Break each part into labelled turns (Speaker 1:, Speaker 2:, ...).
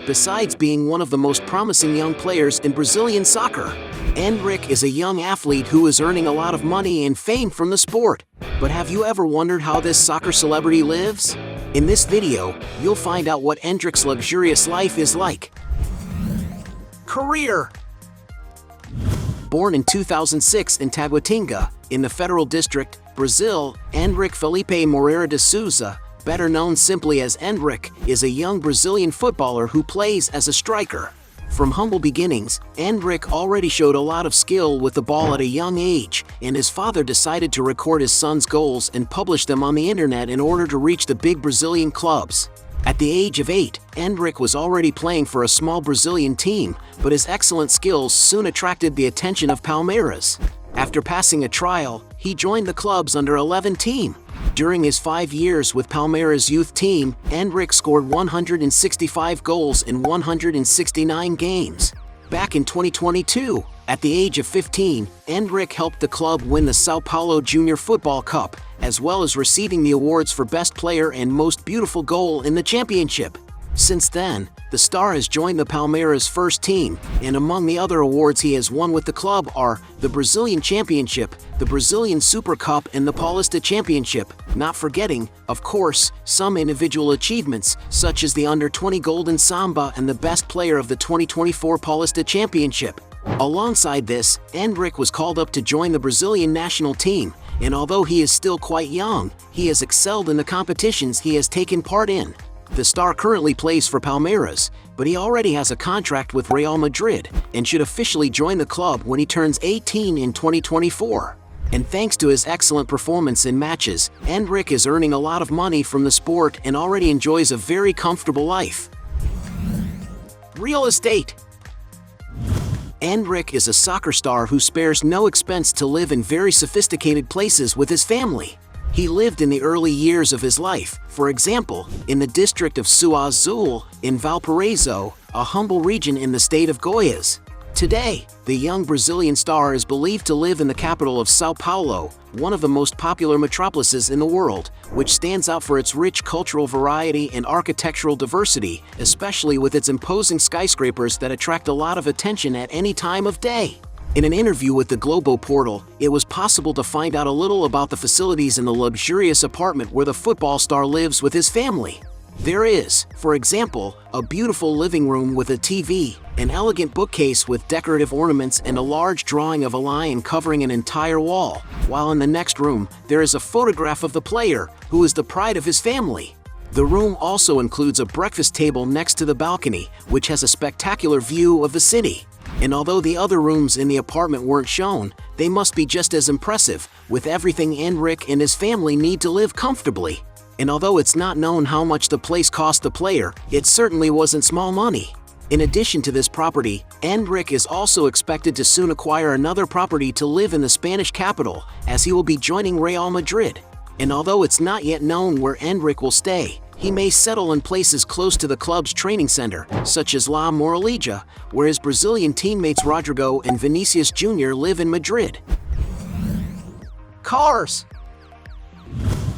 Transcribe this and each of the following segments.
Speaker 1: besides being one of the most promising young players in Brazilian soccer. Endrick is a young athlete who is earning a lot of money and fame from the sport. But have you ever wondered how this soccer celebrity lives? In this video, you'll find out what Endrick's luxurious life is like. Career. Born in 2006 in Taguatinga, in the Federal District, Brazil, Endrick Felipe Moreira de Souza, better known simply as Endrick, is a young Brazilian footballer who plays as a striker. From humble beginnings, Endrick already showed a lot of skill with the ball at a young age, and his father decided to record his son's goals and publish them on the internet in order to reach the big Brazilian clubs. At the age of 8, Endrick was already playing for a small Brazilian team, but his excellent skills soon attracted the attention of Palmeiras. After passing a trial, he joined the club's under-11 team. During his 5 years with Palmeiras' youth team, Endrick scored 165 goals in 169 games. Back in 2022, at the age of 15, Endrick helped the club win the São Paulo Junior Football Cup, as well as receiving the awards for Best Player and Most Beautiful Goal in the championship. Since then, the star has joined the Palmeiras' first team, and among the other awards he has won with the club are the Brazilian Championship, the Brazilian Super Cup, and the Paulista Championship, not forgetting, of course, some individual achievements, such as the Under-20 Golden Samba and the Best Player of the 2024 Paulista Championship. Alongside this, Endrick was called up to join the Brazilian national team, and although he is still quite young, he has excelled in the competitions he has taken part in. The star currently plays for Palmeiras, but he already has a contract with Real Madrid and should officially join the club when he turns 18 in 2024. And thanks to his excellent performance in matches, Endrick is earning a lot of money from the sport and already enjoys a very comfortable life. Real estate. Endrick is a soccer star who spares no expense to live in very sophisticated places with his family. He lived in the early years of his life, for example, in the district of Sul Azul, in Valparaiso, a humble region in the state of Goiás. Today, the young Brazilian star is believed to live in the capital of São Paulo, one of the most popular metropolises in the world, which stands out for its rich cultural variety and architectural diversity, especially with its imposing skyscrapers that attract a lot of attention at any time of day. In an interview with the Globo portal, it was possible to find out a little about the facilities in the luxurious apartment where the football star lives with his family. There is, for example, a beautiful living room with a TV, an elegant bookcase with decorative ornaments, and a large drawing of a lion covering an entire wall, while in the next room, there is a photograph of the player, who is the pride of his family. The room also includes a breakfast table next to the balcony, which has a spectacular view of the city. And although the other rooms in the apartment weren't shown, they must be just as impressive, with everything Endrick and his family need to live comfortably. And although it's not known how much the place cost the player, it certainly wasn't small money. In addition to this property, Endrick is also expected to soon acquire another property to live in the Spanish capital, as he will be joining Real Madrid. And although it's not yet known where Endrick will stay, he may settle in places close to the club's training center, such as La Moraleja, where his Brazilian teammates Rodrigo and Vinicius Jr. live in Madrid. Cars.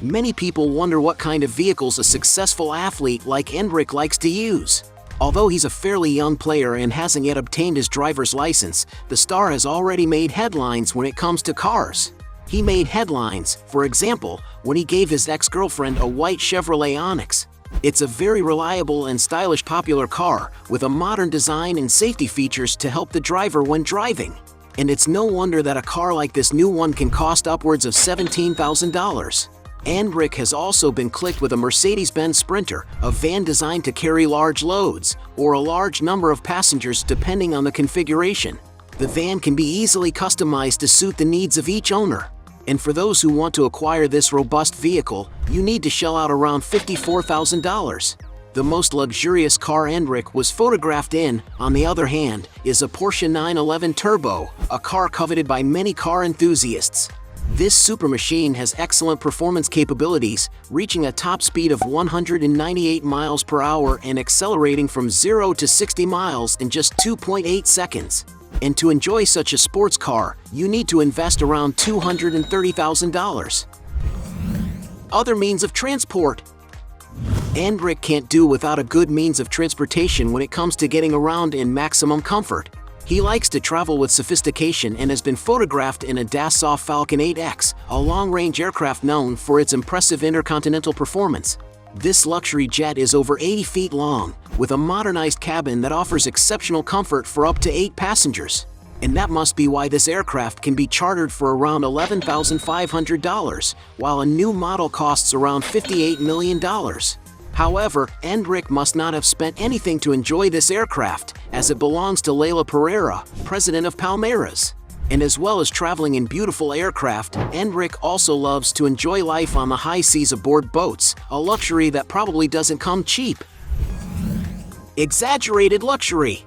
Speaker 1: Many people wonder what kind of vehicles a successful athlete like Endrick likes to use. Although he's a fairly young player and hasn't yet obtained his driver's license, the star has already made headlines when it comes to cars. He made headlines, for example, when he gave his ex-girlfriend a white Chevrolet Onix. It's a very reliable and stylish popular car, with a modern design and safety features to help the driver when driving. And it's no wonder that a car like this new one can cost upwards of $17,000. Endrick has also been clicked with a Mercedes-Benz Sprinter, a van designed to carry large loads, or a large number of passengers depending on the configuration. The van can be easily customized to suit the needs of each owner. And for those who want to acquire this robust vehicle, you need to shell out around $54,000. The most luxurious car Endrick was photographed in, on the other hand, is a Porsche 911 Turbo, a car coveted by many car enthusiasts. This super machine has excellent performance capabilities, reaching a top speed of 198 miles per hour and accelerating from 0 to 60 miles in just 2.8 seconds. And to enjoy such a sports car, you need to invest around $230,000. Other means of transport. Endrick can't do without a good means of transportation when it comes to getting around in maximum comfort. He likes to travel with sophistication and has been photographed in a Dassault Falcon 8X, a long-range aircraft known for its impressive intercontinental performance. This luxury jet is over 80 feet long, with a modernized cabin that offers exceptional comfort for up to 8 passengers. And that must be why this aircraft can be chartered for around $11,500, while a new model costs around $58 million. However, Endrick must not have spent anything to enjoy this aircraft, as it belongs to Leila Pereira, president of Palmeiras. And as well as traveling in beautiful aircraft, Endrick also loves to enjoy life on the high seas aboard boats, a luxury that probably doesn't come cheap. Exaggerated luxury.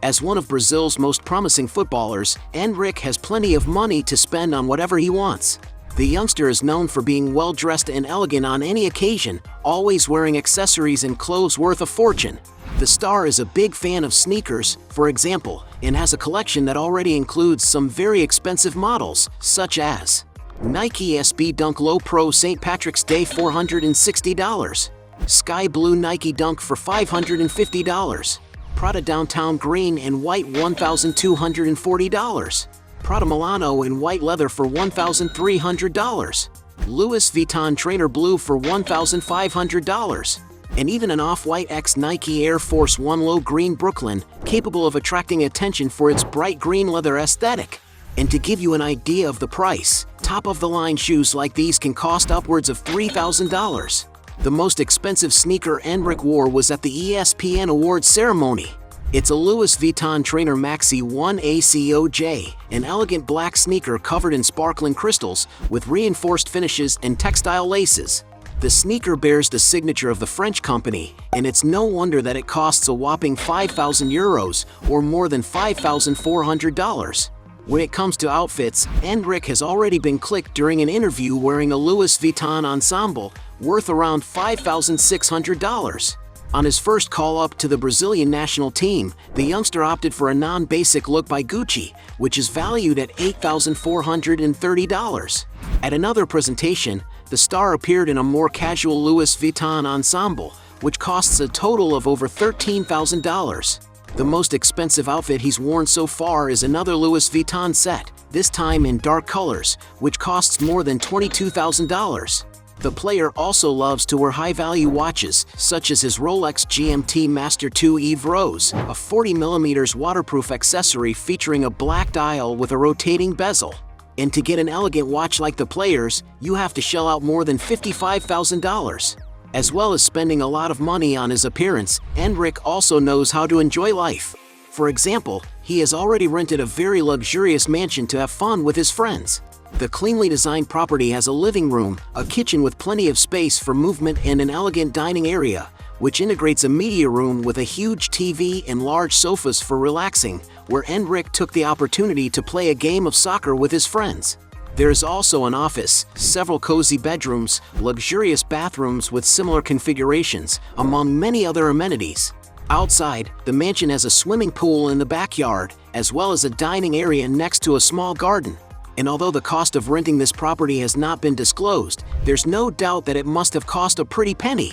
Speaker 1: As one of Brazil's most promising footballers, Endrick has plenty of money to spend on whatever he wants. The youngster is known for being well-dressed and elegant on any occasion, always wearing accessories and clothes worth a fortune. The star is a big fan of sneakers, for example, and has a collection that already includes some very expensive models, such as Nike SB Dunk Low Pro St. Patrick's Day $460, Sky Blue Nike Dunk for $550, Prada Downtown Green and White $1,240, Prada Milano in white leather for $1,300, Louis Vuitton Trainer Blue for $1,500, and even an off-white X Nike Air Force One Low Green Brooklyn, capable of attracting attention for its bright green leather aesthetic. And to give you an idea of the price, top-of-the-line shoes like these can cost upwards of $3,000. The most expensive sneaker Endrick wore was at the ESPN Awards ceremony. It's a Louis Vuitton Trainer Maxi 1 ACOJ, an elegant black sneaker covered in sparkling crystals with reinforced finishes and textile laces. The sneaker bears the signature of the French company, and it's no wonder that it costs a whopping €5,000 or more than $5,400. When it comes to outfits, Endrick has already been clicked during an interview wearing a Louis Vuitton ensemble worth around $5,600. On his first call-up to the Brazilian national team, the youngster opted for a non-basic look by Gucci, which is valued at $8,430. At another presentation, the star appeared in a more casual Louis Vuitton ensemble, which costs a total of over $13,000. The most expensive outfit he's worn so far is another Louis Vuitton set, this time in dark colors, which costs more than $22,000. The player also loves to wear high-value watches, such as his Rolex GMT Master 2 Eve Rose, a 40mm waterproof accessory featuring a black dial with a rotating bezel. And to get an elegant watch like the players, you have to shell out more than $55,000. As well as spending a lot of money on his appearance, Endrick also knows how to enjoy life. For example, he has already rented a very luxurious mansion to have fun with his friends. The cleanly designed property has a living room, a kitchen with plenty of space for movement and an elegant dining area, which integrates a media room with a huge TV and large sofas for relaxing, where Endrick took the opportunity to play a game of soccer with his friends. There is also an office, several cozy bedrooms, luxurious bathrooms with similar configurations, among many other amenities. Outside, the mansion has a swimming pool in the backyard, as well as a dining area next to a small garden. And although the cost of renting this property has not been disclosed, there's no doubt that it must have cost a pretty penny.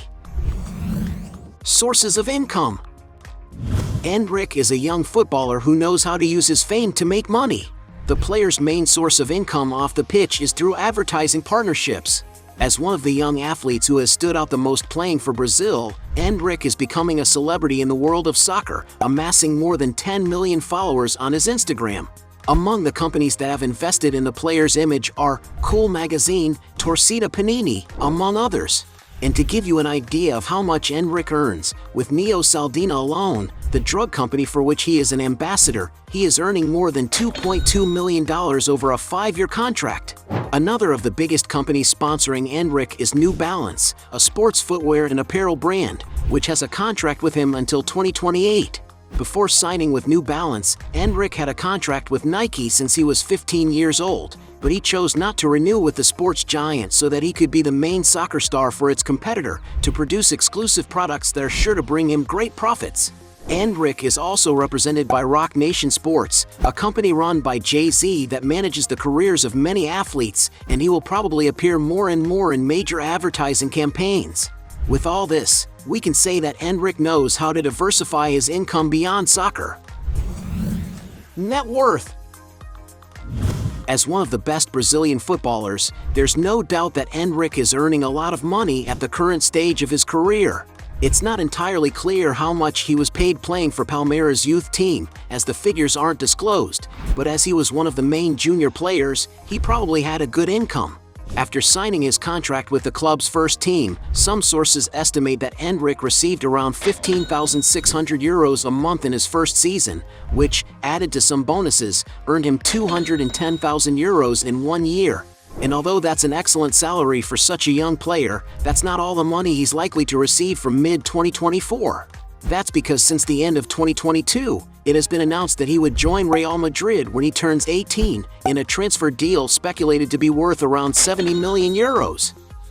Speaker 1: Sources of income. Endrick is a young footballer who knows how to use his fame to make money. The player's main source of income off the pitch is through advertising partnerships. As one of the young athletes who has stood out the most playing for Brazil, Endrick is becoming a celebrity in the world of soccer, amassing more than 10 million followers on his Instagram. Among the companies that have invested in the player's image are Cool Magazine, Torcida Panini, among others. And to give you an idea of how much Endrick earns, with Neo Saldina alone, the drug company for which he is an ambassador, he is earning more than $2.2 million over a 5-year contract. Another of the biggest companies sponsoring Endrick is New Balance, a sports footwear and apparel brand, which has a contract with him until 2028. Before signing with New Balance, Endrick had a contract with Nike since he was 15 years old, but he chose not to renew with the sports giant so that he could be the main soccer star for its competitor to produce exclusive products that are sure to bring him great profits. Endrick is also represented by Roc Nation Sports, a company run by Jay-Z that manages the careers of many athletes, and he will probably appear more and more in major advertising campaigns. With all this, we can say that Endrick knows how to diversify his income beyond soccer. Net worth. As one of the best Brazilian footballers, there's no doubt that Endrick is earning a lot of money at the current stage of his career. It's not entirely clear how much he was paid playing for Palmeiras' youth team, as the figures aren't disclosed, but as he was one of the main junior players, he probably had a good income. After signing his contract with the club's first team, some sources estimate that Endrick received around €15,600 a month in his first season, which, added to some bonuses, earned him €210,000 in 1 year. And although that's an excellent salary for such a young player, that's not all the money he's likely to receive from mid-2024. That's because since the end of 2022, it has been announced that he would join Real Madrid when he turns 18, in a transfer deal speculated to be worth around €70 million.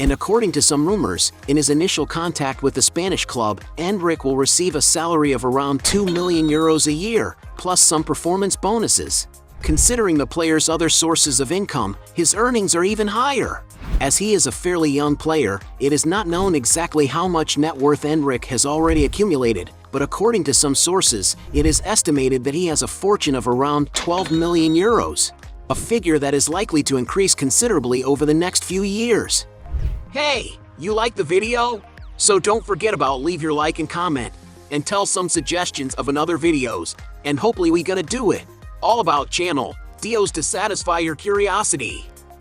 Speaker 1: And according to some rumors, in his initial contact with the Spanish club, Endrick will receive a salary of around €2 million a year, plus some performance bonuses. Considering the player's other sources of income, his earnings are even higher. As he is a fairly young player, it is not known exactly how much net worth Endrick has already accumulated, but according to some sources, it is estimated that he has a fortune of around €12 million, a figure that is likely to increase considerably over the next few years. Hey, you like the video? So don't forget about leave your like and comment, and tell some suggestions of another videos, and hopefully we gonna do it. All about channel, Dios to satisfy your curiosity.